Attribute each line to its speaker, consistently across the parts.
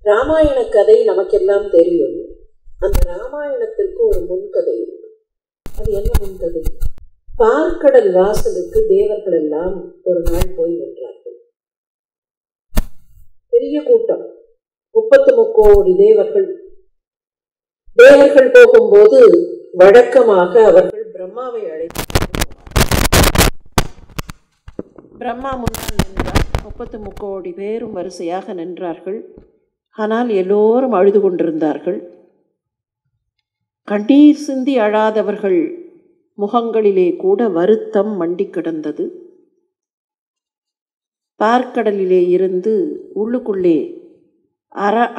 Speaker 1: ராமாயண கதை நமக்கெல்லாம் தெரியும். அந்த ராமாயணத்திற்கு ஒரு முன்கதை உண்டு. அது என்ன முன்கதை? பார்க்கடல் வாசலுக்கு தேவர்கள் எல்லாம் ஒரு நாள் போய் நின்றார்கள். பெரிய கூட்டம், 33 கோடி தேவர்கள். தேவர்கள் போகும்போது வழக்கமாக அவர்கள் பிரம்மாவை அழைத்து பிரம்மா முன்னால் நின்றார். 33 கோடி பேரும் வரிசையாக நின்றார்கள். ஆனால் எல்லோரும் அழுது கொண்டிருந்தார்கள். கண்ணீர் சிந்தி அழாதவர்கள் முகங்களிலே கூட வருத்தம் மண்டி கிடந்தது. பார்க்கடலிலே இருந்து உள்ளுக்குள்ளே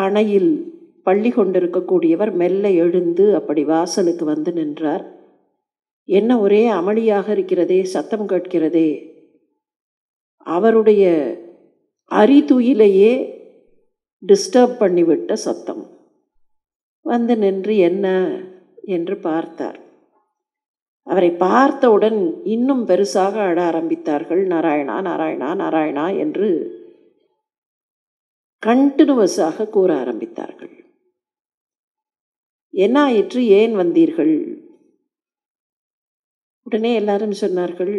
Speaker 1: அணையில் பள்ளி கொண்டிருக்கக்கூடியவர் மெல்ல எழுந்து அப்படி வாசலுக்கு வந்து நின்றார். என்ன ஒரே அமளியாக இருக்கிறதே, சத்தம் கேட்கிறதே. அவருடைய அரிதுயிலையே டிஸ்டர்ப் பண்ணிவிட்ட சத்தம். வந்து நின்று என்ன என்று பார்த்தார். அவரை பார்த்தவுடன் இன்னும் பெருசாக அழ ஆரம்பித்தார்கள். நாராயணா நாராயணா நாராயணா என்று கண்டினியூவஸாக கூற ஆரம்பித்தார்கள். என்ன ஆயிற்று, ஏன் வந்தீர்கள்? உடனே எல்லாரும் சொன்னார்கள்,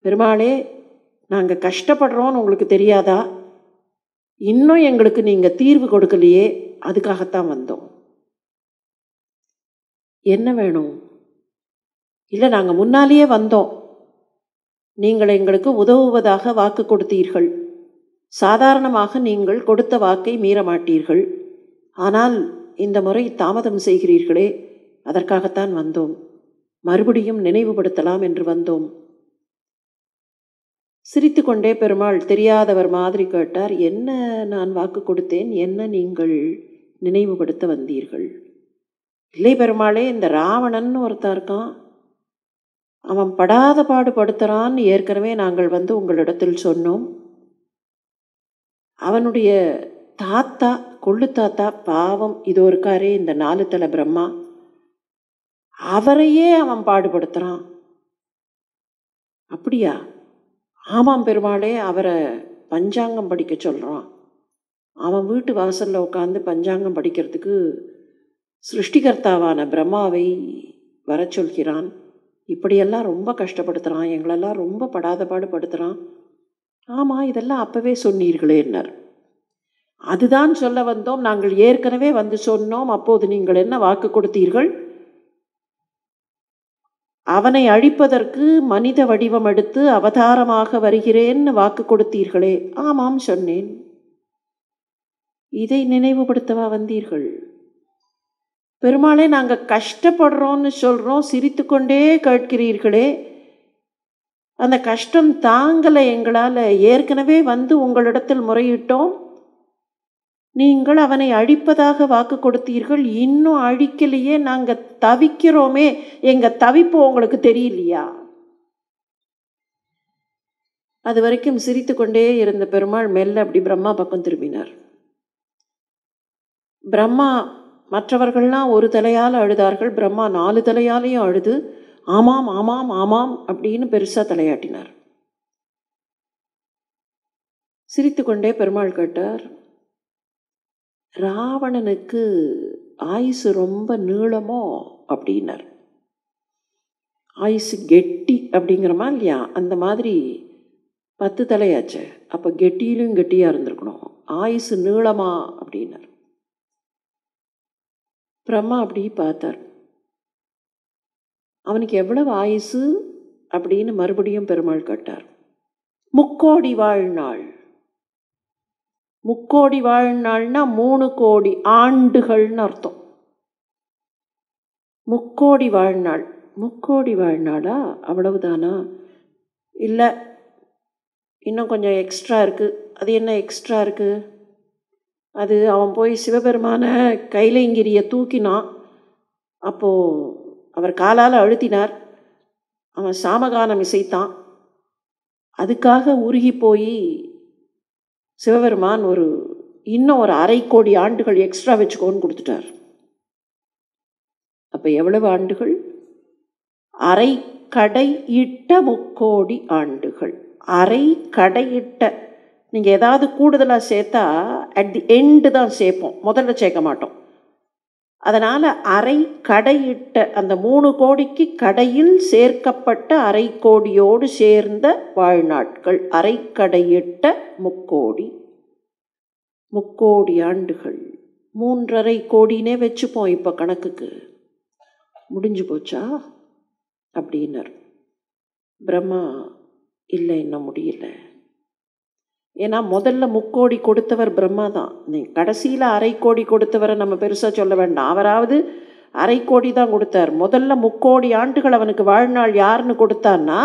Speaker 1: பெருமாளே, நாங்கள் கஷ்டப்படுறோன்னு உங்களுக்கு தெரியாதா? இன்னும் எங்களுக்கு நீங்கள் தீர்வு கொடுக்கலையே, அதுக்காகத்தான் வந்தோம். என்ன வேணும்? இல்லை, நாங்கள் முன்னாலேயே வந்தோம். நீங்கள் எங்களுக்கு உதவுவதாக வாக்கு கொடுத்தீர்கள். சாதாரணமாக நீங்கள் கொடுத்த வாக்கை மீற மாட்டீர்கள். ஆனால் இந்த முறை தாமதம் செய்கிறீர்களே, அதற்காகத்தான் வந்தோம். மறுபடியும் நினைவுபடுத்தலாம் என்று வந்தோம். சிரித்து கொண்டே பெருமாள் தெரியாதவர் மாதிரி கேட்டார், என்ன நான் வாக்கு கொடுத்தேன், என்ன நீங்கள் நினைவுபடுத்த வந்தீர்கள்? இல்லை பெருமாளே, இந்த ராவணன் ஒருத்தன் இருக்கான், அவன் படாத பாடுபடுத்துறான்னு ஏற்கனவே நாங்கள் வந்து உங்களிடத்தில் சொன்னோம். அவனுடைய தாத்தா, கொள்ளு தாத்தா பாவம் இதோ இருக்காரே இந்த 4 தலை பிரம்மா, அவரையே அவன் பாடுபடுத்துறான். அப்படியா? ஆமாம் பெருமாளே, அவரை பஞ்சாங்கம் படிக்க சொல்கிறான். அவன் வீட்டு வாசலில் உட்காந்து பஞ்சாங்கம் படிக்கிறதுக்கு சிருஷ்டிகர்த்தாவான பிரம்மாவை வர சொல்கிறான். இப்படியெல்லாம் ரொம்ப கஷ்டப்படுத்துகிறான், எங்களெல்லாம் ரொம்ப படாத பாடுபடுத்துகிறான். ஆமாம், இதெல்லாம் அப்போவே சொன்னீர்களேன்னார். அதுதான் சொல்ல வந்தோம், நாங்கள் ஏற்கனவே வந்து சொன்னோம். அப்போது நீங்கள் என்ன வாக்கு கொடுத்தீர்கள்? அவனை அழிப்பதற்கு மனித வடிவம் எடுத்து அவதாரமாக வருகிறேன்னு வாக்கு கொடுத்தீர்களே. ஆமாம் சொன்னேன். இதை நினைவுபடுத்தவா வந்தீர்கள்? பெருமாளே, நாங்கள் கஷ்டப்படுறோன்னு சொல்கிறோம், சிரித்து கொண்டே கேட்கிறீர்களே. அந்த கஷ்டம் தாங்கலை எங்களால். ஏற்கனவே வந்து உங்களிடத்தில் முறையிட்டோம். நீங்கள் அவனை அழிப்பதாக வாக்கு கொடுத்தீர்கள், இன்னும் அழிக்கலையே. நாங்கள் தவிக்கிறோமே, எங்கள் தவிப்பு உங்களுக்கு தெரியலையா? அது வரைக்கும் சிரித்து கொண்டே இருந்த பெருமாள் மெல்ல அப்படி பிரம்மா பக்கம் திரும்பினார். பிரம்மா, மற்றவர்கள்லாம் ஒரு தலையால் அழுதார்கள், பிரம்மா 4 தலையாலையும் அழுது ஆமாம் ஆமாம் ஆமாம் அப்படின்னு பெருசாக தலையாட்டினார். சிரித்து கொண்டே பெருமாள் கேட்டார், ராவணனுக்கு ஆயுசு ரொம்ப நீளமோ அப்படின்னார். ஆயுசு கெட்டி அப்படிங்கிறமா இல்லையா, அந்த மாதிரி 10 தலையாச்சு. அப்போ கெட்டியிலும் கெட்டியாக இருந்திருக்கணும். ஆயுசு நீளமா அப்படின்னார். பிரம்மா அப்படி பார்த்தார். அவனுக்கு எவ்வளவு ஆயுசு அப்படின்னு மறுபடியும் பெருமாள் கேட்டார். 3 கோடி வாழ்நாள். 3 கோடி வாழ்நாள்னா 3 கோடி ஆண்டுகள்னு அர்த்தம். 3 கோடி வாழ்நாள். 3 கோடி வாழ்நாளா? அவ்வளவுதானா? இல்லை, இன்னும் கொஞ்சம் எக்ஸ்ட்ரா இருக்குது. அது என்ன எக்ஸ்ட்ரா இருக்குது? அது அவன் போய் சிவபெருமான கைலைங்கிரியை தூக்கினான். அப்போது அவர் காலால் அழுத்தினார். அவன் சாமகானம் இசைத்தான். அதுக்காக உருகி போய் சிவபெருமான் இன்னும் ஒரு 1/2 கோடி ஆண்டுகள் எக்ஸ்ட்ரா வச்சுக்கோன்னு கொடுத்துட்டார். அப்போ எவ்வளவு ஆண்டுகள்? 1/2 கடை இட்ட 3 கோடி ஆண்டுகள். 1/2 கடையிட்ட நீங்கள் ஏதாவது கூடுதலாக சேர்த்தா அட் தி எண்டு தான் சேர்ப்போம், முதல்ல சேர்க்க மாட்டோம். அதனால் அரை கடையிட்ட அந்த 3 கோடிக்கு கடையில் சேர்க்கப்பட்ட அரை கோடியோடு சேர்ந்த வாழ்நாட்கள், அரை கடையிட்ட 3 கோடி ஆண்டுகள், 3.5 கோடினே வச்சுப்போம். இப்போ கணக்குக்கு முடிஞ்சு போச்சா அப்படின்னார். பிரம்மா இல்லை, இன்னும் முடியல. ஏன்னா முதல்ல 3 கோடி கொடுத்தவர் பிரம்மா தான். கடைசியில் அரை கோடி கொடுத்தவரை நம்ம பெருசாக சொல்ல வேண்டாம். அவராவது அரை கோடி தான் கொடுத்தார். முதல்ல 3 கோடி ஆண்டுகள் அவனுக்கு வாழ்நாள் யாருன்னு கொடுத்தான்னா,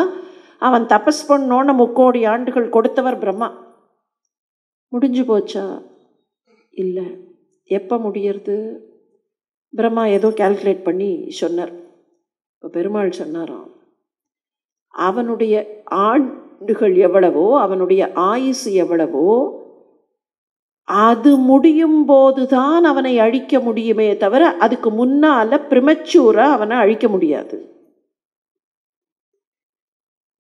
Speaker 1: அவன் தபஸ் பண்ணோன்னு 3 கோடி ஆண்டுகள் கொடுத்தவர் பிரம்மா. முடிஞ்சு போச்சா? இல்லை. எப்போ முடியறது? பிரம்மா ஏதோ கால்குலேட் பண்ணி சொன்னார். இப்போ பெருமாள் சொன்னாராம், அவனுடைய ஆண்டுகள் எவ்வளவோ, அவனுடைய ஆயுசு எவ்வளவோ, அது முடியும் போதுதான் அவனை அழிக்க முடியுமே தவிர அதுக்கு முன்னால பிரிமச்சூரா அவனை அழிக்க முடியாது.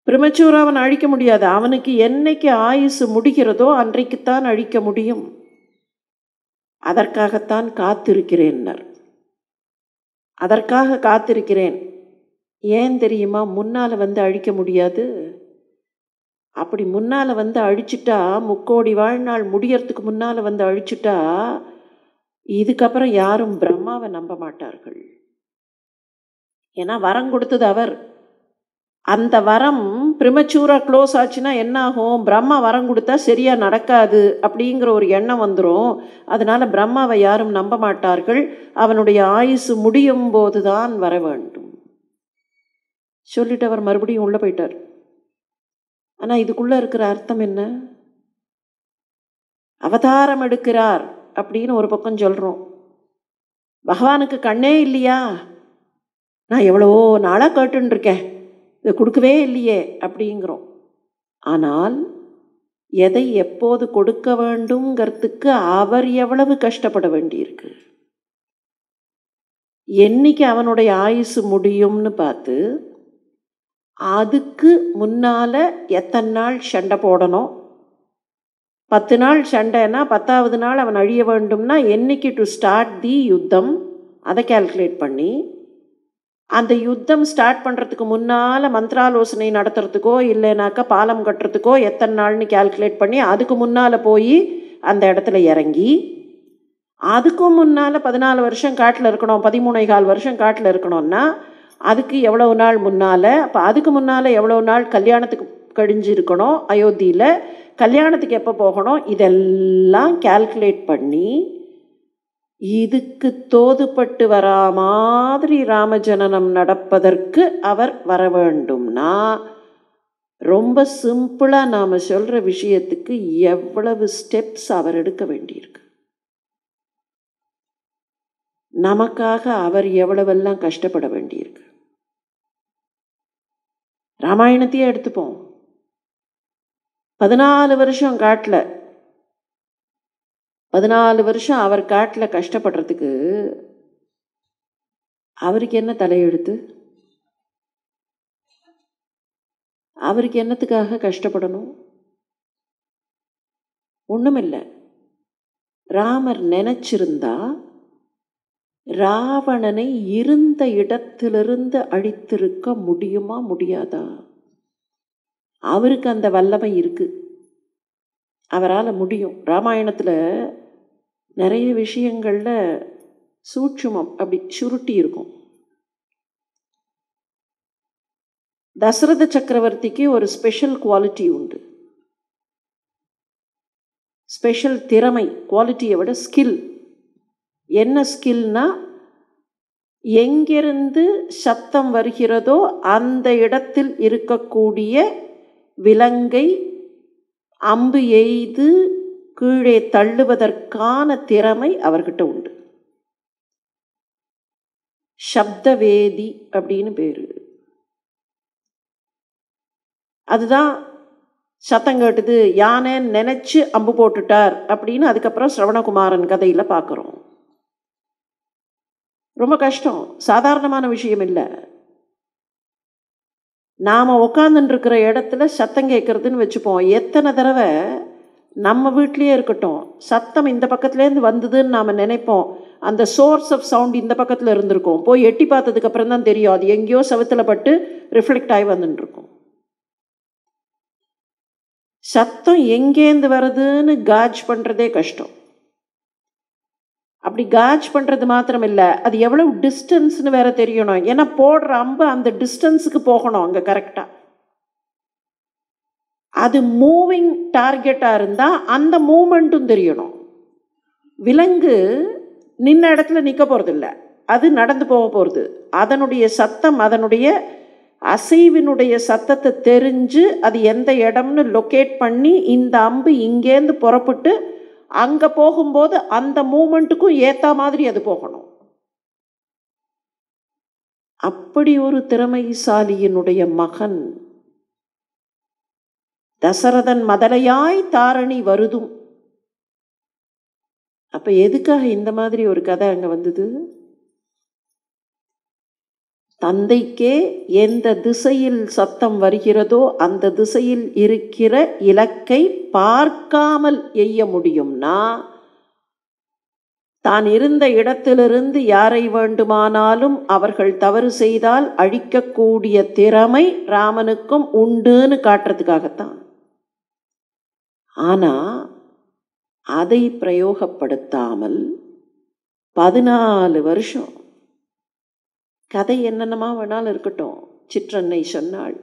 Speaker 1: பிரிமச்சூரா அவனை அழிக்க முடியாது. அவனுக்கு என்னைக்கு ஆயுசு முடிகிறதோ அன்றைக்குத்தான் அழிக்க முடியும். அதற்காகத்தான் காத்திருக்கிறேன்னர். அதற்காக காத்திருக்கிறேன். ஏன் தெரியுமா? முன்னால் வந்து அழிக்க முடியாது. அப்படி முன்னால் வந்து அழிச்சிட்டா, 3 கோடி வாழ்நாள் முடியறதுக்கு முன்னால் வந்து அழிச்சிட்டா, இதுக்கப்புறம் யாரும் பிரம்மாவை நம்ப மாட்டார்கள். ஏன்னா வரம் கொடுத்தது அவர். அந்த வரம் பிரிமச்சூராக க்ளோஸ் ஆச்சுன்னா என்ன ஆகும்? பிரம்மா வரம் கொடுத்தா சரியாக நடக்காது அப்படிங்கிற ஒரு எண்ணம் வந்துடும். அதனால் பிரம்மாவை யாரும் நம்ப மாட்டார்கள். அவனுடைய ஆயுசு முடியும் போது தான் வர வேண்டும் சொல்லிட்டு அவர் மறுபடியும் உள்ளே போயிட்டார். ஆனால் இதுக்குள்ளே இருக்கிற அர்த்தம் என்ன? அவதாரம் எடுக்கிறார் அப்படின்னு ஒரு பக்கம் சொல்கிறோம். பகவானுக்கு கண்ணே இல்லையா? நான் எவ்வளவோ நாளாக கேட்டுருக்கேன், இதை கொடுக்கவே இல்லையே அப்படிங்கிறோம். ஆனால் எதை எப்போது கொடுக்க வேண்டுங்கிறதுக்கு அவர் எவ்வளவு கஷ்டப்பட வேண்டியிருக்கு. என்னைக்கு அவனுடைய ஆயுசு முடியும்னு பார்த்து அதுக்கு முன்னால் எத்தனை நாள் சண்டை போடணும். 10 நாள் சண்டைன்னா 10ஆவது நாள் அவன் அழிய வேண்டும்னா என்னைக்கு டு ஸ்டார்ட் தி யுத்தம், அதை கால்குலேட் பண்ணி அந்த யுத்தம் ஸ்டார்ட் பண்ணுறதுக்கு முன்னால் மந்திராலோசனை நடத்துறதுக்கோ இல்லைனாக்கா பாலம் கட்டுறதுக்கோ எத்தனை நாள்னு கால்குலேட் பண்ணி அதுக்கு முன்னால் போய் அந்த இடத்துல இறங்கி, அதுக்கும் முன்னால் 14 வருஷம் காட்டில் இருக்கணும், 13.25 வருஷம் காட்டில் இருக்கணும்னா அதுக்கு எவ்வளவு நாள் முன்னால், அப்போ அதுக்கு முன்னால் எவ்வளோ நாள் கல்யாணத்துக்கு கழிஞ்சு இருக்கணும், அயோத்தியில் கல்யாணத்துக்கு எப்போ போகணும், இதெல்லாம் கால்குலேட் பண்ணி இதுக்கு தோதுப்பட்டு வரா மாதிரி ராமஜனனம் நடப்பதற்கு அவர் வர வேண்டும்னா ரொம்ப சிம்பிளாக நாம் சொல்கிற விஷயத்துக்கு எவ்வளவு ஸ்டெப்ஸ் அவர் எடுக்க வேண்டியிருக்கு. நமக்காக அவர் எவ்வளவெல்லாம் கஷ்டப்பட வேண்டியிருக்கு. ராமாயணத்தையே எடுத்துப்போம். 14 வருஷம் காட்டில், 14 வருஷம் அவர் காட்டில் கஷ்டப்படுறதுக்கு அவருக்கு என்ன தலையெழுத்து? அவருக்கு என்னத்துக்காக கஷ்டப்படணும்? ஒன்றுமில்லை. ராமர் நினைச்சிருந்தா ராவணனை இருந்த இடத்திலிருந்து அழித்திருக்க முடியுமா முடியாதா? அவருக்கு அந்த வல்லமை இருக்கு, அவரால் முடியும். ராமாயணத்தில் நிறைய விஷயங்களில் சூட்சுமம் அப்படி சுருட்டி இருக்கும். தசரத சக்கரவர்த்திக்கு ஒரு ஸ்பெஷல் குவாலிட்டி உண்டு. ஸ்பெஷல் திறமை, குவாலிட்டியை விட ஸ்கில். என்ன ஸ்கில்னா, எங்கிருந்து சத்தம் வருகிறதோ அந்த இடத்தில் இருக்கக்கூடிய விலங்கை அம்பு எய்து கீழே தள்ளுவதற்கான திறமை அவர்கிட்ட உண்டு. சப்தவேதி அப்படின்னு பேரு. அதுதான் சத்தம் கேட்டுது, யானை நினைச்சு அம்பு போட்டுட்டார் அப்படின்னு அதுக்கப்புறம் சிரவணகுமாரன் கதையில் பார்க்குறோம். ரொம்ப கஷ்டம், சாதாரணமான விஷயம் இல்லை. நாம் உட்காந்துட்டு இருக்கிற இடத்துல சத்தம் கேட்குறதுன்னு வச்சுப்போம். எத்தனை தடவை நம்ம வீட்லேயே இருக்கட்டும், சத்தம் இந்த பக்கத்துலேருந்து வந்ததுன்னு நாம் நினைப்போம். அந்த சோர்ஸ் ஆஃப் சவுண்ட் இந்த பக்கத்தில் இருந்திருக்கும். போய் எட்டி பார்த்ததுக்கப்புறம் தான் தெரியும் அது எங்கேயோ செவுத்துல பட்டு ரிஃப்ளெக்ட் ஆகி வந்துட்டுருக்கும். சத்தம் எங்கேருந்து வருதுன்னு காஜ் பண்ணுறதே கஷ்டம். அப்படி காஜ் பண்ணுறது மாத்திரம் இல்லை, அது எவ்வளவு டிஸ்டன்ஸ்னு வேற தெரியணும். ஏன்னா போடுற அம்பு அந்த டிஸ்டன்ஸுக்கு போகணும் அங்கே கரெக்டாக. அது மூவிங் டார்கெட்டாக இருந்தால் அந்த மூமெண்ட்டும் தெரியணும். விலங்கு நின்ன இடத்துல நிற்க போகிறதில்ல, அது நடந்து போக போகிறது. அதனுடைய சத்தம், அதனுடைய அசைவினுடைய சத்தத்தை தெரிஞ்சு அது எந்த இடம்னு லொக்கேட் பண்ணி இந்த அம்பு இங்கேருந்து புறப்பட்டு அங்கே போகும்போது அந்த மூமெண்ட்டுக்கும் ஏற்ற மாதிரி அது போகணும். அப்படி ஒரு திறமைசாலியினுடைய மகன் தசரதன் மதலையாய் தாரணி வருதும். அப்ப எதுக்காக இந்த மாதிரி ஒரு கதை அங்க வந்தது? தந்தைக்கே எந்த திசையில் சத்தம் வருகிறதோ அந்த திசையில் இருக்கிற இலக்கை பார்க்காமல் எய்ய முடியும்னா, தான் இருந்த இடத்திலிருந்து யாரை வேண்டுமானாலும் அவர்கள் தவறு செய்தால் அழிக்கக்கூடிய திறமை ராமனுக்கும் உண்டுன்னு காட்டுறதுக்காகத்தான். ஆனா அதை பிரயோகப்படுத்தாமல் 14 வருஷம் கதை என்னென்னமா வேணாலும் இருக்கட்டும். சிற்றன்னை சொன்னாள்,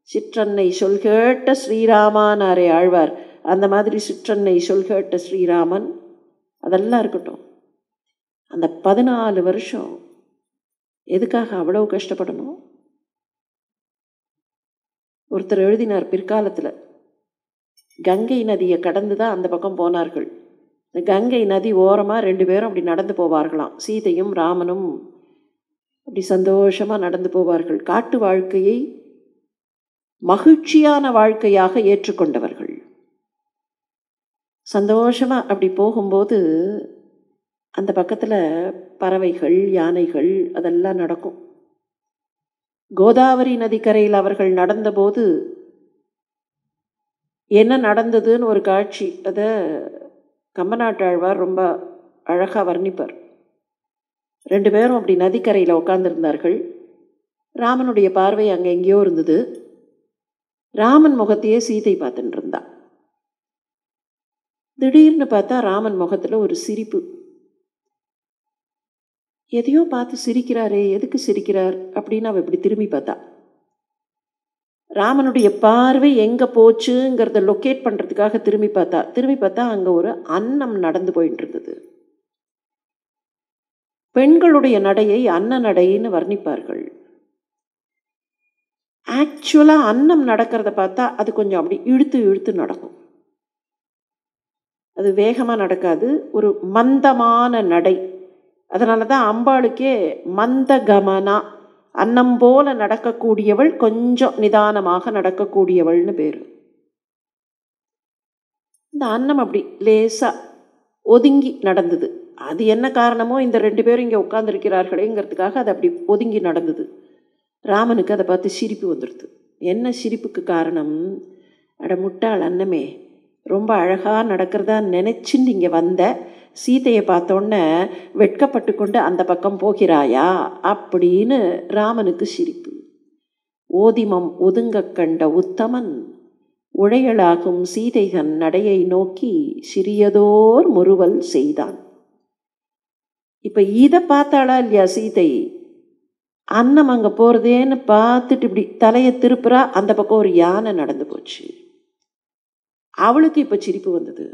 Speaker 1: சிற்றன்னை சொல்கேட்ட ஸ்ரீராமானாரே ஆழ்வார், அந்த மாதிரி சிற்றன்னை சொல்கேட்ட ஸ்ரீராமன், அதெல்லாம் இருக்கட்டும். அந்த 14 வருஷம் எதுக்காக அவ்வளவு கஷ்டப்படணும்? ஒருத்தர் எழுதினார், பிற்காலத்தில் கங்கை நதியை கடந்து தான் அந்த பக்கம் போனார்கள். இந்த கங்கை நதி ஓரமாக 2 பேரும் அப்படி நடந்து போவார்களாம். சீதையும் ராமனும் அப்படி சந்தோஷமாக நடந்து போவார்கள். காட்டு வாழ்க்கையை மகிழ்ச்சியான வாழ்க்கையாக ஏற்றுக்கொண்டவர்கள். சந்தோஷமாக அப்படி போகும்போது அந்த பக்கத்தில் பறவைகள், யானைகள் அதெல்லாம் நடக்கும். கோதாவரி நதிக்கரையில் அவர்கள் நடந்தபோது என்ன நடந்ததுன்னு ஒரு காட்சி, அதை கம்பநாட்டாழ்வார் ரொம்ப அழகாக வர்ணிப்பார். 2 பேரும் அப்படி நதிக்கரையில் உட்கார்ந்துருந்தார்கள். ராமனுடைய பார்வை அங்கே எங்கேயோ இருந்தது. ராமன் முகத்தையே சீதை பார்த்துட்டு இருந்தா. திடீர்னு பார்த்தா ராமன் முகத்தில் ஒரு சிரிப்பு. எதையோ பார்த்து சிரிக்கிறாரே, எதுக்கு சிரிக்கிறார் அப்படின்னு அவ இப்படி திரும்பி பார்த்தா. ராமனுடைய பார்வை எங்கே போச்சுங்கிறத லொக்கேட் பண்ணுறதுக்காக திரும்பி பார்த்தா அங்கே ஒரு அன்னம் நடந்து போயிட்டு இருந்தது. பெண்களுடைய நடையை அன்ன நடைன்னு வர்ணிப்பார்கள். ஆக்சுவலாக அன்னம் நடக்கிறத பார்த்தா அது கொஞ்சம் அப்படி இழுத்து இழுத்து நடக்கும். அது வேகமாக நடக்காது, ஒரு மந்தமான நடை. அதனால தான் அம்பாளுக்கே மந்தகமனா, அன்னம் போல நடக்கக்கூடியவள், கொஞ்சம் நிதானமாக நடக்கக்கூடியவள்னு பேர். இந்த அன்னம் அப்படி லேசாக ஒதுங்கி நடந்தது. அது என்ன காரணமோ, இந்த 2 பேரும் இங்கே உட்கார்ந்துருக்கிறார்களேங்கிறதுக்காக அது அப்படி ஒதுங்கி நடந்தது. ராமனுக்கு அதை பார்த்து சிரிப்பு வந்துடுது. என்ன சிரிப்புக்கு காரணம்? அட முட்டாள் அன்னமே, ரொம்ப அழகாக நடக்கிறதா நினச்சின்னு இங்கே வந்த, சீதையை பார்த்தோன்னே வெட்கப்பட்டு கொண்டு அந்த பக்கம் போகிறாயா அப்படின்னு ராமனுக்கு சிரிப்பு. ஓதிமம் ஒதுங்க கண்ட உத்தமன் உழையலாகும் சீதைகன் நடையை நோக்கி சிறியதோர் முறுவல் செய்தான். இப்போ இதை பார்த்தாளா இல்லையா சீதை? அன்னம் அங்கே போகிறதேன்னு பார்த்துட்டு இப்படி தலையை திருப்புறா. அந்த பக்கம் ஒரு யானை நடந்து போச்சு. அவளுக்கு இப்போ சிரிப்பு வந்தது.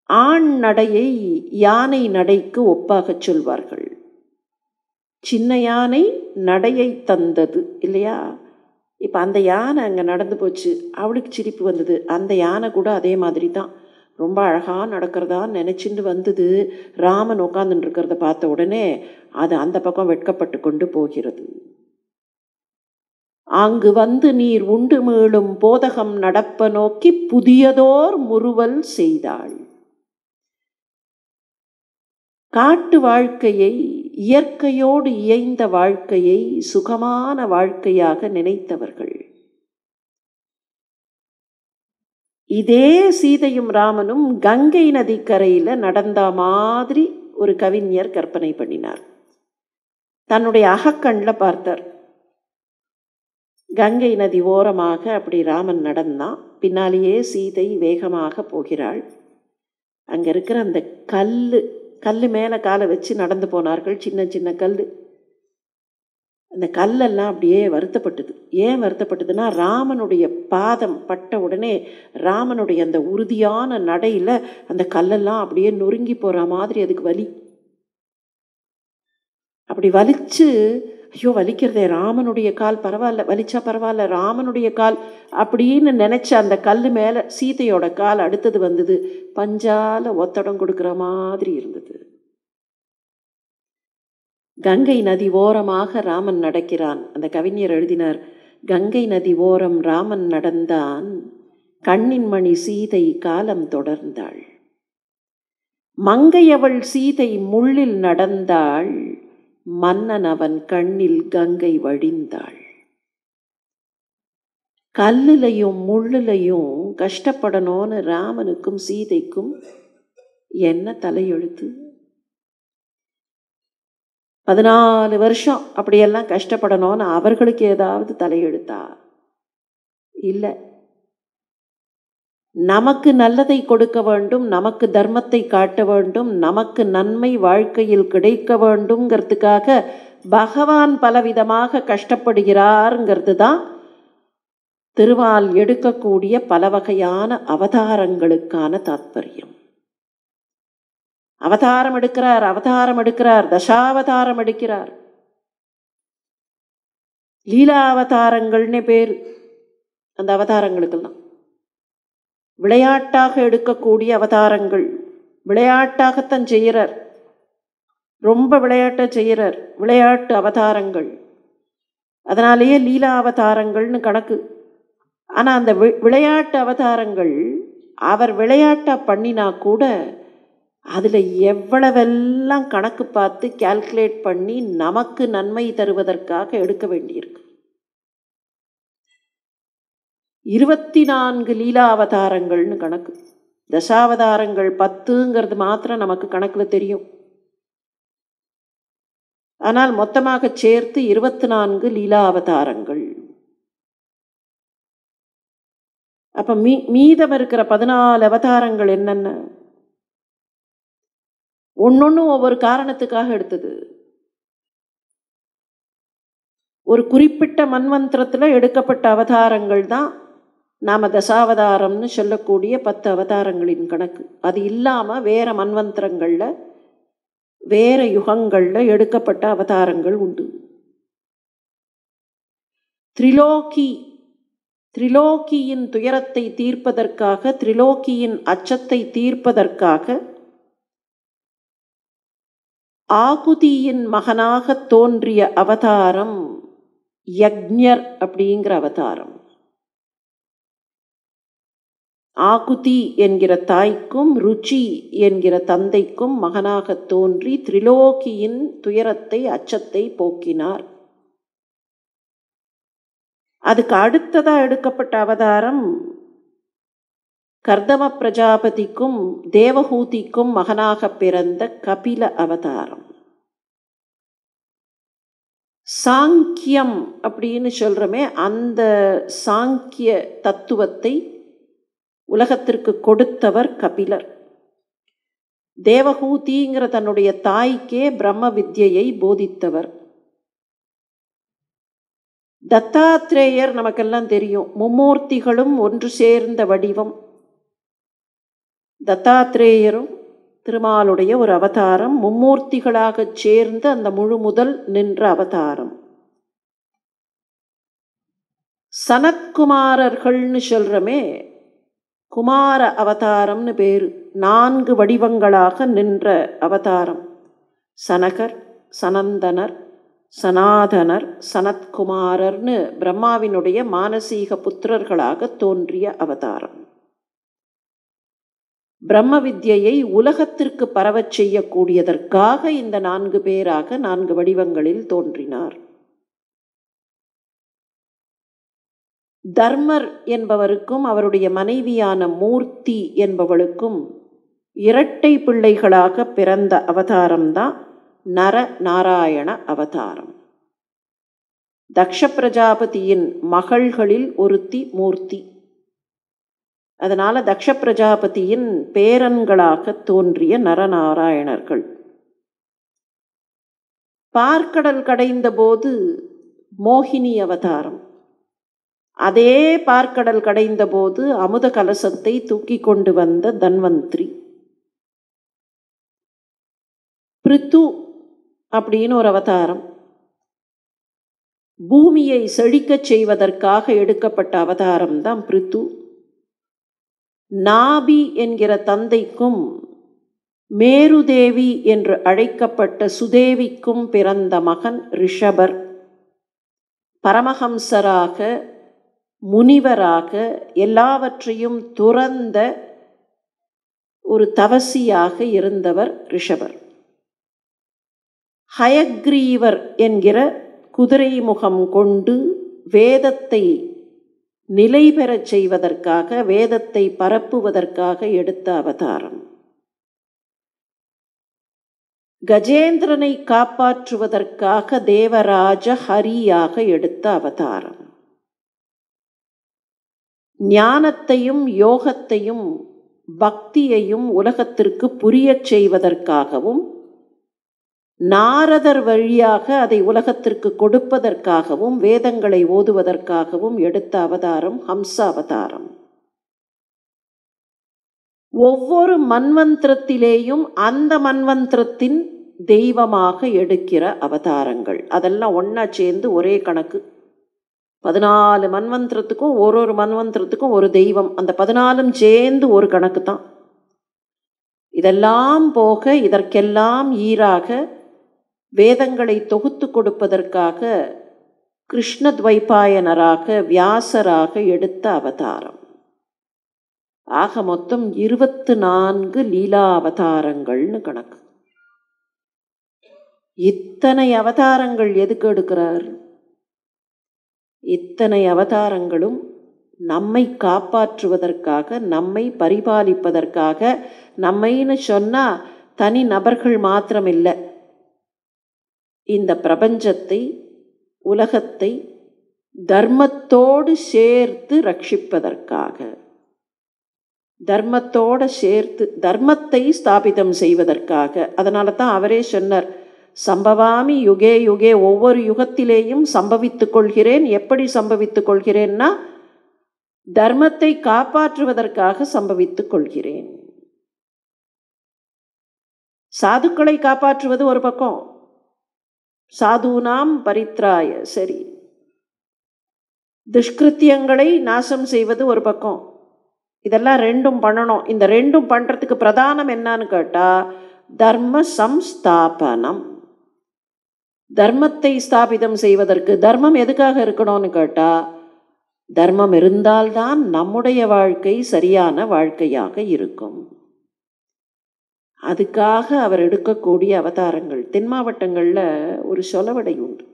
Speaker 1: ஆண் நடையை யானை நடைக்கு ஒப்பாக சொல்வார்கள். சின்ன யானை நடையை தந்தது இல்லையா? இப்போ அந்த யானை அங்கே நடந்து போச்சு, அவளுக்கு சிரிப்பு வந்தது. அந்த யானை கூட அதே மாதிரி தான் ரொம்ப அழகாக நடக்கிறதா நினச்சிட்டு வந்தது. ராமன் உட்காந்துட்டு இருக்கிறத பார்த்த உடனே அது அந்த பக்கம் வெட்கப்பட்டு கொண்டு போகிறது. அங்கு வந்து நீர் உண்டு மீளும் போதகம் நடப்ப நோக்கி புதியதோர் முறுவல் செய்தாள். காட்டு வாழ்க்கையை, இயற்கையோடு இயைந்த வாழ்க்கையை சுகமான வாழ்க்கையாக நினைத்தவர்கள். இதே சீதையும் ராமனும் கங்கை நதிக்கரையில் நடந்த மாதிரி ஒரு கவிஞர் கற்பனை பண்ணினார். தன்னுடைய அகக்கண்ணில் பார்த்தார். கங்கை நதி ஓரமாக அப்படி ராமன் நடந்தான். பின்னாலேயே சீதை வேகமாக போகிறாள். அங்கே இருக்கிற அந்த கல் மேலே காலை வச்சு நடந்து போனார்கள். சின்ன சின்ன கல். அந்த கல்லெல்லாம் அப்படியே வருத்தப்பட்டது. ஏன் வருத்தப்பட்டதுன்னா, ராமனுடைய பாதம் பட்ட உடனே ராமனுடைய அந்த உறுதியான நடையில் அந்த கல்லெல்லாம் அப்படியே நொறுங்கி போகிற மாதிரி அதுக்கு வலி. அப்படி வலிச்சு, ஐயோ வலிக்கிறதே, ராமனுடைய கால் பரவாயில்ல, வலிச்சா பரவாயில்ல, ராமனுடைய கால் அப்படின்னு நினச்ச அந்த கல் மேலே சீதையோட கால் அடுத்தது வந்தது. பஞ்சால ஒத்தடம் கொடுக்குற மாதிரி இருந்தது. கங்கை நதி ஓரமாக ராமன் நடக்கிறான். அந்த கவிஞர் எழுதினார், கங்கை நதி ஓரம் ராமன் நடந்தான், கண்ணின் மணி சீதை காலம் தொடர்ந்தாள். மங்கையவள் சீதை முள்ளில் நடந்தாள், மன்னன் அவன் கண்ணில் கங்கை வழிந்தாள். கல்லுலையும் முள்ளுலையும் கஷ்டப்படணும்னு ராமனுக்கும் சீதைக்கும் என்ன தலையெழுத்து? 14 வருஷம் அப்படியெல்லாம் கஷ்டப்படணும்னு அவர்களுக்கு ஏதாவது தலையெழுத்தா? இல்லை. நமக்கு நல்லதை கொடுக்க வேண்டும், நமக்கு தர்மத்தை காட்ட வேண்டும், நமக்கு நன்மை வாழ்க்கையில் கிடைக்க வேண்டும்ங்கிறதுக்காக பகவான் பலவிதமாக கஷ்டப்படுகிறாருங்கிறது தான் திருமால் எடுக்கக்கூடிய பல வகையான அவதாரங்களுக்கான தாத்பரியம். அவதாரம் எடுக்கிறார், தசாவதாரம் எடுக்கிறார். லீலாவதாரங்கள்னே பேர் அந்த அவதாரங்களுக்கெல்லாம். விளையாட்டாக எடுக்கக்கூடிய அவதாரங்கள், விளையாட்டாகத்தான் செய்கிறார், ரொம்ப விளையாட்டை செய்கிறார், விளையாட்டு அவதாரங்கள். அதனாலேயே லீலா அவதாரங்கள்னு கணக்கு. ஆனால் அந்த விளையாட்டு அவதாரங்கள் அவர் விளையாட்டாக பண்ணினா கூட அதில் எவ்வளவெல்லாம் கணக்கு பார்த்து கால்குலேட் பண்ணி நமக்கு நன்மை தருவதற்காக எடுக்க வேண்டியிருக்கு. 24 லீலா அவதாரங்கள்னு கணக்கு. தசாவதாரங்கள் 10ங்கிறது மாத்திரம் நமக்கு கணக்கில் தெரியும். ஆனால் மொத்தமாக சேர்த்து 24 லீலா அவதாரங்கள். அப்போ மீதம் இருக்கிற 14 அவதாரங்கள் என்னென்ன? ஒன்னொன்னும் ஒவ்வொரு காரணத்துக்காக எடுத்தது. ஒரு குறிப்பிட்ட மன்வந்திரத்தில் எடுக்கப்பட்ட அவதாரங்கள் தான் நாம் தசாவதாரம்னு சொல்லக்கூடிய 10 அவதாரங்களின் கணக்கு. அது இல்லாமல் வேற மன்வந்திரங்களில் வேற யுகங்களில் எடுக்கப்பட்ட அவதாரங்கள் உண்டு. திரிலோக்கியின் துயரத்தை தீர்ப்பதற்காக, திரிலோக்கியின் அச்சத்தை தீர்ப்பதற்காக ஆகுதியின் மகனாக தோன்றிய அவதாரம் யக்ஞர் அப்படிங்கிற அவதாரம். ஆகுதி என்கிற தாய்க்கும் ருச்சி என்கிற தந்தைக்கும் மகனாக தோன்றி திரிலோக்கியின் துயரத்தை அச்சத்தை போக்கினார். அதுக்கு அடுத்ததாக எடுக்கப்பட்ட அவதாரம் கர்தம பிரஜாபதிக்கும் தேவஹூதிக்கும் மகனாக பிறந்த கபில அவதாரம். சாங்கியம் அப்படின்னு சொல்கிறோமே, அந்த சாங்கிய தத்துவத்தை உலகத்திற்கு கொடுத்தவர் கபிலர். தேவஹூதிங்கிற தன்னுடைய தாய்க்கே பிரம்ம வித்யை போதித்தவர். தத்தாத்ரேயர் நமக்கெல்லாம் தெரியும், மும்மூர்த்திகளும் ஒன்று சேர்ந்த வடிவம். தத்தாத்ரேயரும் திருமாலுடைய ஒரு அவதாரம், மும்மூர்த்திகளாக சேர்ந்து அந்த முழு முதல் நின்ற அவதாரம். சனத்குமாரர்கள்னு சொல்கிறோமே, குமார அவதாரம்னு பேர். 4 வடிவங்களாக நின்ற அவதாரம். சனகர், சனந்தனர், சனாதனர், சனத்குமாரர்னு பிரம்மாவினுடைய மானசீக புத்திரர்களாக தோன்றிய அவதாரம். பிரம்ம வித்யை உலகத்திற்கு பரவச் செய்யக்கூடியதற்காக இந்த 4 பேராக 4 வடிவங்களில் தோன்றினார். தர்மர் என்பவருக்கும் அவருடைய மனைவியான மூர்த்தி என்பவளுக்கும் இரட்டை பிள்ளைகளாக பிறந்த அவதாரம்தான் நர நாராயண அவதாரம். தக்ஷ பிரஜாபதியின் மகள்களில் ஒருத்தி மூர்த்தி. அதனால தக்ஷ பிரஜாபதியின் பேரன்களாக தோன்றிய நரநாராயணர்கள். பார்க்கடல் கடைந்த போது மோகினி அவதாரம். அதே பார்க்கடல் கடைந்த போது அமுத கலசத்தை தூக்கி கொண்டு வந்த தன்வந்திரி. பிருத்து அப்படின்னு ஒரு அவதாரம். பூமியை செழிக்கச் செய்வதற்காக எடுக்கப்பட்ட அவதாரம் தான் பிருத்து. நாபி என்கிற தந்தைக்கும் மேருதேவி என்று அழைக்கப்பட்ட சுதேவிக்கும் பிறந்த மகன் ரிஷபர். பரமஹம்சராக முனிவராக எல்லாவற்றையும் துறந்த ஒரு தவசியாக இருந்தவர் ரிஷபர். ஹயக்ரீவர் என்கிற குதிரை முகம் கொண்டு வேதத்தை நிலை பெறச் செய்வதற்காக, வேதத்தை பரப்புவதற்காக எடுத்த அவதாரம். கஜேந்திரனை காப்பாற்றுவதற்காக தேவராஜ ஹரியாக எடுத்த அவதாரம். ஞானத்தையும் யோகத்தையும் பக்தியையும் உலகத்திற்கு புரியச் செய்வதற்காகவும், நாரதர் வழியாக அதை உலகத்திற்கு கொடுப்பதற்காகவும், வேதங்களை ஓதுவதற்காகவும் எடுத்த அவதாரம் ஹம்ச அவதாரம். ஒவ்வொரு மன்வந்திரத்திலேயும் அந்த மன்வந்திரத்தின் தெய்வமாக எடுக்கிற அவதாரங்கள். அதெல்லாம் ஒன்றா சேர்ந்து ஒரே கணக்கு. 14 மன்வந்திரத்துக்கும் ஒரு மன்வந்திரத்துக்கும் ஒரு தெய்வம். அந்த 14 சேர்ந்து ஒரு கணக்கு தான். இதெல்லாம் போக இதற்கெல்லாம் ஈராக வேதங்களை தொகுத்து கொடுப்பதற்காக கிருஷ்ணத்வைபாயனராக வியாசராக எடுத்த அவதாரம். ஆக மொத்தம் 24 லீலா அவதாரங்கள்னு கணக்கு. இத்தனை அவதாரங்கள் எதுக்கு எடுக்கிறார்? இத்தனை அவதாரங்களும் நம்மை காப்பாற்றுவதற்காக, நம்மை பரிபாலிப்பதற்காக. நம்மைன்னு சொன்னால் தனி நபர்கள் மாத்திரமில்லை, இந்த பிரபஞ்சத்தை, உலகத்தை தர்மத்தோடு சேர்த்து ரட்சிப்பதற்காக, தர்மத்தோடு சேர்த்து தர்மத்தை ஸ்தாபிதம் செய்வதற்காக. அதனால தான் அவரே சொன்னார், சம்பவாமி யுகே யுகே, ஒவ்வொரு யுகத்திலேயும் சம்பவித்துக் கொள்கிறேன். எப்படி சம்பவித்துக் கொள்கிறேன்னா, தர்மத்தை காப்பாற்றுவதற்காக சம்பவித்துக் கொள்கிறேன். சாதுக்களை காப்பாற்றுவது ஒரு பக்கம், சாதுனாம் பரித்ராய, சரி, துஷ்கிருத்தியங்களை நாசம் செய்வது ஒரு பக்கம். இதெல்லாம் ரெண்டும் பண்ணணும். இந்த ரெண்டும் பண்ணுறதுக்கு பிரதானம் என்னன்னு கேட்டால் தர்ம சம்ஸ்தாபனம். தர்மத்தை ஸ்தாபிதம் செய்வதற்கு தர்மம் எதுக்காக இருக்கணும்னு கேட்டால், தர்மம் இருந்தால்தான் நம்முடைய வாழ்க்கை சரியான வாழ்க்கையாக இருக்கும். அதுக்காக அவர் எடுக்கக்கூடிய அவதாரங்கள். தென் மாவட்டங்களில் ஒரு சொலவடை உண்டு.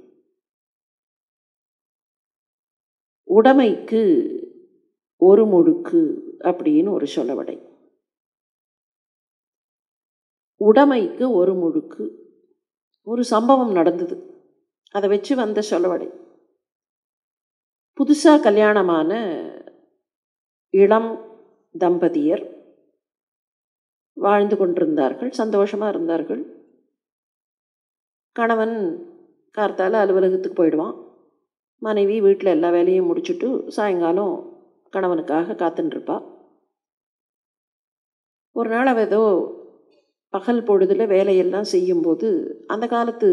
Speaker 1: உடைமைக்கு ஒரு முழுக்கு அப்படின்னு ஒரு சொலவடை. உடைமைக்கு ஒரு முழுக்கு. ஒரு சம்பவம் நடந்தது, அதை வச்சு வந்த சொலவடை. புதுசாக கல்யாணமான இளம் தம்பதியர் வாழ்ந்து கொண்டிருந்தார்கள், சந்தோஷமாக இருந்தார்கள். கணவன் கார்த்தால அலுவலகத்துக்கு போயிடுவான். மனைவி வீட்டில் எல்லா வேலையும் முடிச்சுட்டு சாயங்காலம் கணவனுக்காக காத்துட்டுருப்பா. ஒரு நாள் அவள் ஏதோ பகல் பொழுதில் வேலையெல்லாம் செய்யும்போது, அந்த காலத்து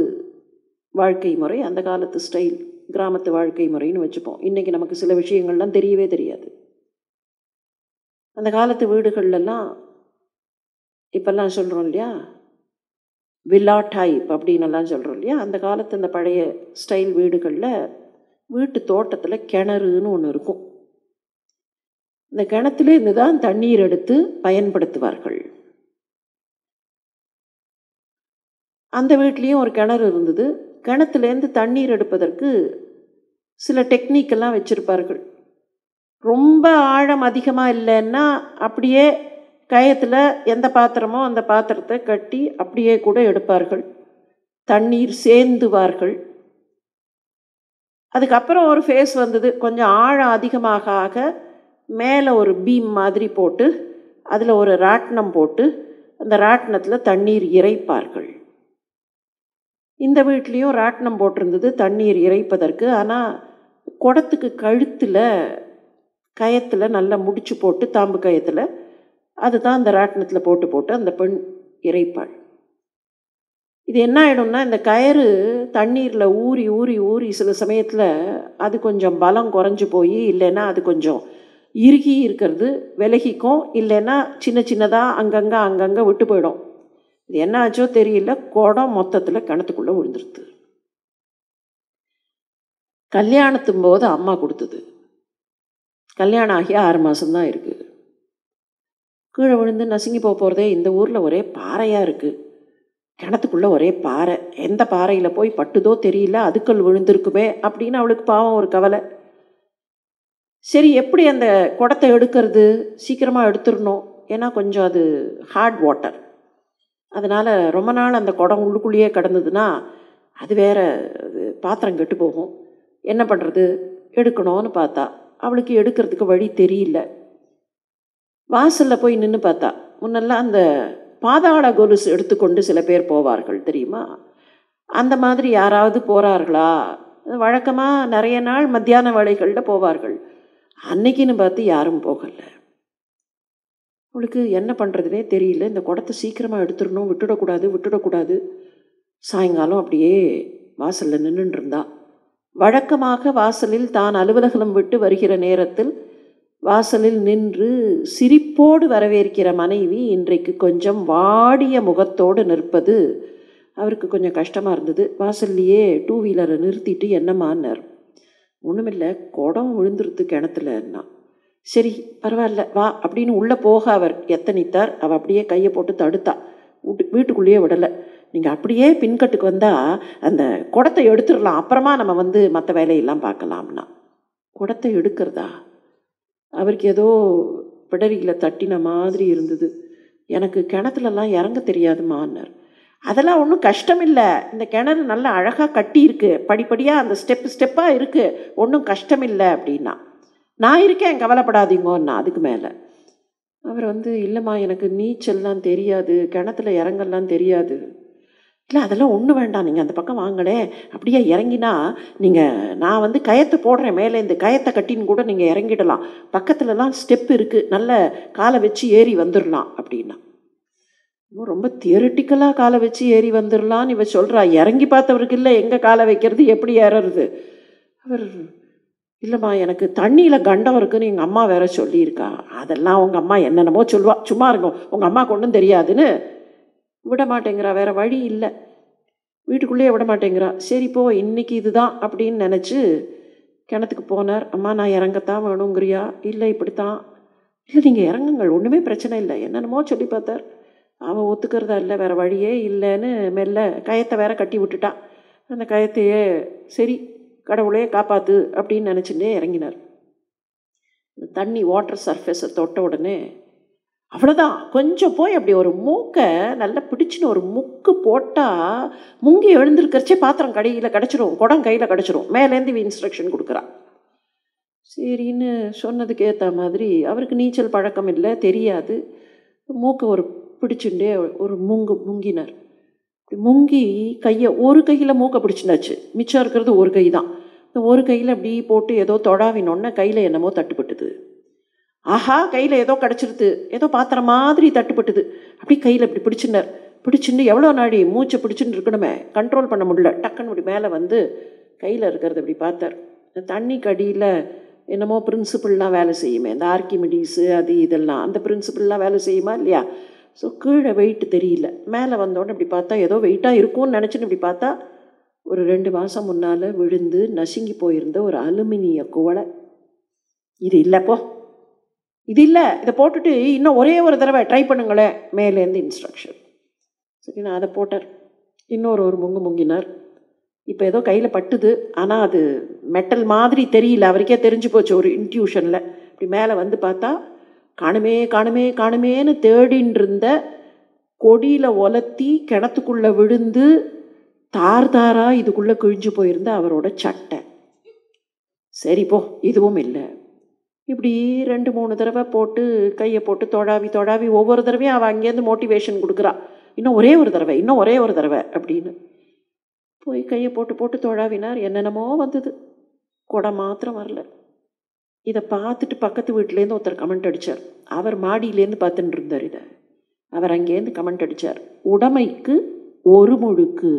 Speaker 1: வாழ்க்கை முறை, அந்த காலத்து ஸ்டைல், கிராமத்து வாழ்க்கை முறைன்னு வச்சுப்போம். இன்றைக்கி நமக்கு சில விஷயங்கள்லாம் தெரியவே தெரியாது. அந்த காலத்து வீடுகள்லாம் இப்போல்லாம் சொல்கிறோம் இல்லையா, வில்லா டைப் அப்படின்னெல்லாம் சொல்கிறோம் இல்லையா. அந்த காலத்து அந்த பழைய ஸ்டைல் வீடுகளில் வீட்டு தோட்டத்தில் கிணறுன்னு ஒன்று இருக்கும். இந்த கிணத்துலேருந்து தான் தண்ணீர் எடுத்து பயன்படுத்துவார்கள். அந்த வீட்லேயும் ஒரு கிணறு இருந்தது. கிணத்துலேருந்து தண்ணீர் எடுப்பதற்கு சில டெக்னிக்கெல்லாம் வச்சுருப்பார்கள். ரொம்ப ஆழம் அதிகமாக இல்லைன்னா அப்படியே கயத்தில் எந்த பாத்திரமோ அந்த பாத்திரத்தை கட்டி அப்படியே கூட எடுப்பார்கள். தண்ணீர் சேந்துவார்கள். அதுக்கப்புறம் ஒரு ஃபேஸ் வந்தது, கொஞ்சம் ஆழம் அதிகமாக ஆக மேலே ஒரு பீம் மாதிரி போட்டு அதில் ஒரு ராட்டினம் போட்டு அந்த ராட்டினத்தில் தண்ணீர் இறைப்பார்கள். இந்த வீட்லேயும் ராட்டினம் போட்டிருந்தது தண்ணீர் இறைப்பதற்கு. ஆனால் குடத்துக்கு கழுத்தில் கயத்தில் நல்லா முடிச்சு போட்டு தாம்பு கயத்தில் அதுதான் அந்த ராட்டினத்தில் போட்டு போட்டு அந்த பெண் இறைப்பாள். இது என்ன ஆகிடும்னா, இந்த கயிறு தண்ணீரில் ஊறி ஊறி ஊறி சில சமயத்தில் அது கொஞ்சம் பலம் குறைஞ்சி போய், இல்லைன்னா அது கொஞ்சம் இறுகி இருக்கிறது விலகிக்கும், இல்லைன்னா சின்ன சின்னதாக அங்கங்கே விட்டு போயிடும். இது என்ன ஆச்சோ தெரியல, குடம் மொத்தத்தில் கிணத்துக்குள்ளே விழுந்துருது. கல்யாணத்தும் போது அம்மா கொடுத்தது. கல்யாணம் ஆகி 6 மாதம்தான் இருக்குது. கீழே விழுந்து நசுங்கி போகிறதே. இந்த ஊரில் ஒரே பாறையாக இருக்குது, கிணத்துக்குள்ளே ஒரே பாறை. எந்த பாறையில் போய் பட்டுதோ தெரியல, அதுக்கள் விழுந்திருக்குமே அப்படின்னு அவளுக்கு பாவம் ஒரு கவலை. சரி, எப்படி அந்த குடத்தை எடுக்கிறது? சீக்கிரமாக எடுத்துடணும், ஏன்னா கொஞ்சம் அது ஹார்ட் வாட்டர். அதனால் ரொம்ப நாள் அந்த குடம் உள்ளுக்குள்ளேயே கிடந்ததுன்னா அது வேறு பாத்திரம் கெட்டு போகும். என்ன பண்ணுறது? எடுக்கணும்னு பார்த்தா அவளுக்கு எடுக்கிறதுக்கு வழி தெரியல. வாசலில் போய் நின்று பார்த்தா, முன்னெல்லாம் அந்த பாதாள கொலுசு எடுத்துக்கொண்டு சில பேர் போவார்கள் தெரியுமா? அந்த மாதிரி யாராவது போகிறார்களா? வழக்கமாக நிறைய நாள் மத்தியான வேளைகளில் போவார்கள். அன்னைக்குன்னு பார்த்து யாரும் போகலை. அவளுக்கு என்ன பண்ணுறதுனே தெரியல. இந்த குடத்தை சீக்கிரமாக எடுத்துடணும், விட்டுடக்கூடாது. சாயங்காலம் அப்படியே வாசலில் நின்றுட்டு இருந்தா. வழக்கமாக வாசலில் தான் அலுவலகம் விட்டு வருகிற நேரத்தில் வாசலில் நின்று சிரிப்போடு வரவேற்கிற மனைவி இன்றைக்கு கொஞ்சம் வாடிய முகத்தோடு நிற்பது அவருக்கு கொஞ்சம் கஷ்டமாக இருந்தது. வாசல்லையே 2 வீலரை நிறுத்திட்டு என்னம்மான்னார். ஒன்றுமில்லை, குடம் விழுந்துருத்து கிணத்துலன்னா. சரி பரவாயில்ல வா அப்படின்னு உள்ளே போக அவர் எத்தனித்தார். அவள் அப்படியே கையை போட்டு தடுத்தா, வீட்டுக்குள்ளேயே விடலை. நீங்கள் அப்படியே பின்கட்டுக்கு வந்தால் அந்த குடத்தை எடுத்துடலாம், அப்புறமா நம்ம மற்ற வேலையெல்லாம் பார்க்கலாம்னா. குடத்தை எடுக்கிறதா? அவருக்கு ஏதோ பிடரியில் தட்டின மாதிரி இருந்தது. எனக்கு கிணத்துலலாம் இறங்க தெரியாதுமான்னார். அதெல்லாம் ஒன்றும் கஷ்டம் இல்லை, இந்த கிணறு நல்லா அழகாக கட்டியிருக்கு, படிப்படியாக அந்த ஸ்டெப்பாக இருக்குது, ஒன்றும் கஷ்டம் இல்லை அப்படின்னா. நான் இருக்கேன் கவலைப்படாதீங்கோன்னா. அதுக்கு மேலே அவர் இல்லைம்மா எனக்கு நீச்சல்லாம் தெரியாது, கிணத்துல இறங்கலாம் தெரியாது. இல்லை அதெல்லாம் ஒன்றும் வேண்டாம், நீங்கள் அந்த பக்கம் வாங்களே, அப்படியே இறங்கினா நான் கயத்தை போடுறேன், மேலே இந்த கயத்தை கட்டின்னு கூட நீங்கள் இறங்கிடலாம், பக்கத்துலலாம் ஸ்டெப் இருக்குது, நல்ல காலை வச்சு ஏறி வந்துடலாம் அப்படின்னா. ரொம்ப தியரிட்டிக்கலாக காலை வச்சு ஏறி வந்துடலான்னு இவ சொல்கிறா. இறங்கி பார்த்தவருக்கு இல்லை எங்கே காலை வைக்கிறது, எப்படி ஏறுறது. அவர் இல்லைம்மா எனக்கு தண்ணியில் கண்டம் இருக்குன்னு எங்கள் அம்மா வேற சொல்லியிருக்கா. அதெல்லாம் உங்கள் அம்மா என்னென்னமோ சொல்லுவா, சும்மா இருக்கும், உங்கள் அம்மாவுக்கு ஒன்றும் தெரியாதுன்னு விட மாட்டேங்கிறா. வேறு வழி இல்லை, வீட்டுக்குள்ளேயே விட மாட்டேங்கிறா. சரி போ இன்றைக்கி இதுதான் அப்படின்னு நினச்சி கிணத்துக்கு போனார். அம்மா நான் இறங்கத்தான் வேணுங்கிறியா? இல்லை இப்படித்தான். இல்லை நீங்கள் இறங்குங்கள், ஒன்றுமே பிரச்சனை இல்லை, என்னென்னமோ சொல்லி பார்த்தார். அவள் ஒத்துக்கிறதா இல்லை, வேறு வழியே இல்லைன்னு மெல்ல கயத்தை வேற கட்டி விட்டுட்டா. அந்த கயத்தையே சரி கடவுளே காப்பாற்று அப்படின்னு நினச்சிட்டே இறங்கினார். இந்த தண்ணி வாட்டர் சர்ஃபேஸை தொட்ட உடனே அவ்வளோதான், கொஞ்சம் போய் அப்படி ஒரு மூக்கை நல்லா பிடிச்சின்னு ஒரு முக்கு போட்டால் முங்கி எழுந்திருக்கிறச்சே பாத்திரம் கையில் கிடச்சிரும், குடம் கையில் கிடச்சிரும். மேலேருந்து இன்ஸ்ட்ரக்ஷன் கொடுக்குறான். சரின்னு சொன்னதுக்கு ஏற்ற மாதிரி அவருக்கு நீச்சல் பழக்கம் இல்லை, தெரியாது. மூக்கை ஒரு பிடிச்சுட்டே ஒரு முங்கினார். முங்கி கையை ஒரு கையில் மூக்கை பிடிச்சினாச்சு, மிச்சம் இருக்கிறது ஒரு கை தான். இந்த ஒரு கையில் அப்படி போட்டு ஏதோ தொடாவினோடனே கையில் என்னமோ தட்டுப்பட்டுது. ஆஹா கையில் ஏதோ கிடச்சிருது, ஏதோ பாத்திரம் மாதிரி தட்டுப்பட்டுது. அப்படி கையில் இப்படி பிடிச்சினார். பிடிச்சின்னு எவ்வளோ நாடி மூச்சை பிடிச்சின்னு இருக்கணுமே, கண்ட்ரோல் பண்ண முடியல. டக்குன்னு இப்படி மேலே கையில் இருக்கிறது இப்படி பார்த்தார். இந்த தண்ணி கடியில் என்னமோ பிரின்சிபிள்லாம் வேலை செய்யுமே, இந்த ஆர்கிமிடிஸு அது இதெல்லாம், அந்த பிரின்சிபிள்லாம் வேலை செய்யுமா இல்லையா? ஸோ கீழே வெயிட்டு தெரியல. மேலே வந்தோடனே இப்படி பார்த்தா ஏதோ வெயிட்டாக இருக்கும்னு நினச்சின்னு இப்படி பார்த்தா ஒரு 2 மாதம் முன்னால் விழுந்து நசுங்கி போயிருந்த ஒரு அலுமினிய குவளை. இது இல்லைப்போ, இது இல்லை, இதை போட்டுட்டு இன்னும் ஒரே ஒரு தடவை ட்ரை பண்ணுங்களேன், மேலேருந்து இன்ஸ்ட்ரக்ஷன். சரி நான் அதை போட்டார். இன்னொரு முங்கினார். இப்போ ஏதோ கையில் பட்டுது, ஆனால் அது மெட்டல் மாதிரி தெரியல. அவருக்கே தெரிஞ்சு போச்சு ஒரு இன்ட்யூஷனில். இப்படி மேலே வந்து பார்த்தா காணுமே காணுமே காணுமேன்னு தேடின்னு இருந்த கொடியில் ஒலத்தி கிணத்துக்குள்ளே விழுந்து தார் தாரா இதுக்குள்ளே கிழிஞ்சு போயிருந்த அவரோட சட்டை. சரி போ, இதுவும் இல்லை. இப்படி 2-3 தடவை போட்டு கையை போட்டு தொழாவி தொழாவி ஒவ்வொரு தடவையும் அவள் அங்கேருந்து மோட்டிவேஷன் கொடுக்குறா, இன்னும் ஒரே ஒரு தடவை, இன்னும் ஒரே ஒரு தடவை அப்படின்னு. போய் கையை போட்டு போட்டு தொழாவினார். என்னென்னமோ வந்தது, குடம் மாத்திரம் வரல. இதை பார்த்துட்டு பக்கத்து வீட்டிலேருந்து ஒருத்தர் கமெண்ட் அடித்தார். அவர் மாடியிலேருந்து பார்த்துட்டு இருந்தார் இதை. அவர் அங்கேருந்து கமெண்ட் அடித்தார், உடைமைக்கு ஒரு முழுக்கு,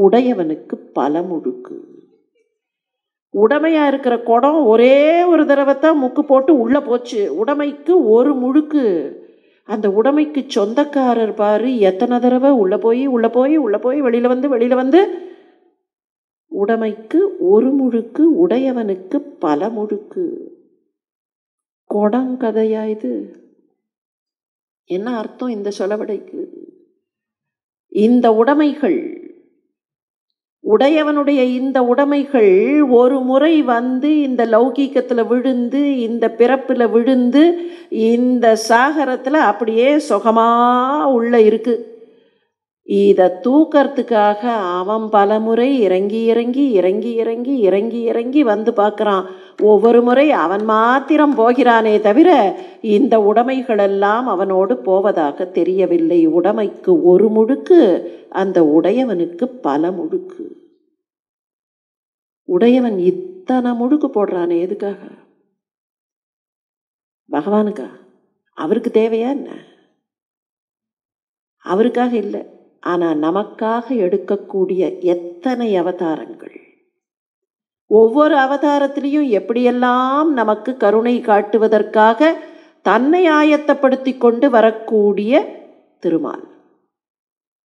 Speaker 1: உடையவனுக்கு பல முழுக்கு. உடைமையாக இருக்கிற குடம் ஒரே ஒரு தடவை தான் முக்கு போட்டு உள்ளே போச்சு. உடைமைக்கு ஒரு முழுக்கு. அந்த உடைமைக்கு சொந்தக்காரர் பாரு எத்தனை தடவை உள்ளே போய் உள்ளே போய் உள்ளே போய் வெளியில் வந்து உடைமைக்கு ஒரு முழுக்கு, உடையவனுக்கு பல முழுக்கு. கொடங்கதையா இது? என்ன அர்த்தம் இந்த சொலவடைக்கு? இந்த உடைமைகள், உடையவனுடைய இந்த உடைமைகள் ஒரு முறை வந்து இந்த லௌகீகத்தில் விழுந்து, இந்த பிறப்பில் விழுந்து, இந்த சாகரத்தில் அப்படியே சுகமாக உள்ள இருக்கு. இதை தூக்கிறதுக்காக அவன் பலமுறை இறங்கி இறங்கி இறங்கி இறங்கி இறங்கி இறங்கி வந்து பார்க்குறான். ஒவ்வொரு முறை அவன் மாத்திரம் போகிறானே தவிர இந்த உடைமைகளெல்லாம் அவனோடு போவதாக தெரியவில்லை. உடைமைக்கு ஒரு முழுக்கு, அந்த உடையவனுக்கு பல முழுக்கு. உடையவன் இத்தனை முழுக்கு போடுறானே எதுக்காக? பகவானுக்கா? அவருக்கு தேவையா என்ன? அவருக்காக இல்லை. ஆனால் நமக்காக எடுக்கக்கூடிய எத்தனை அவதாரங்கள், ஒவ்வொரு அவதாரத்திலையும் எப்படியெல்லாம் நமக்கு கருணை காட்டுவதற்காக தன்னை ஆயத்தப்படுத்தி கொண்டு வரக்கூடிய திருமால்.